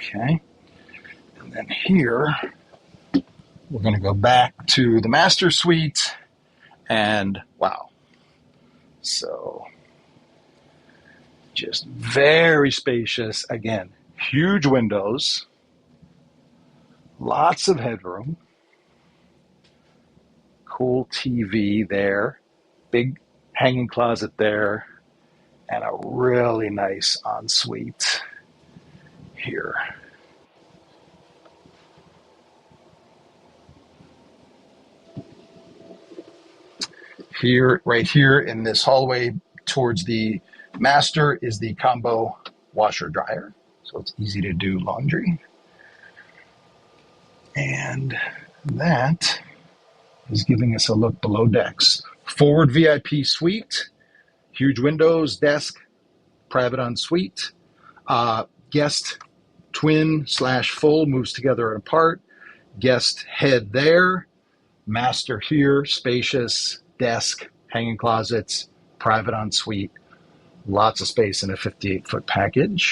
Okay. And then here, we're going to go back to the master suite, and wow. So just very spacious. Again, huge windows, lots of headroom, cool TV there, big hanging closet there, and a really nice ensuite here. Here, right here in this hallway towards the master is the combo washer dryer. So it's easy to do laundry. And that is giving us a look below decks. Forward VIP suite, huge windows, desk, private ensuite. Guest twin / full moves together and apart. Guest head there. Master here, spacious, desk, hanging closets, private ensuite. Lots of space in a 58-foot package.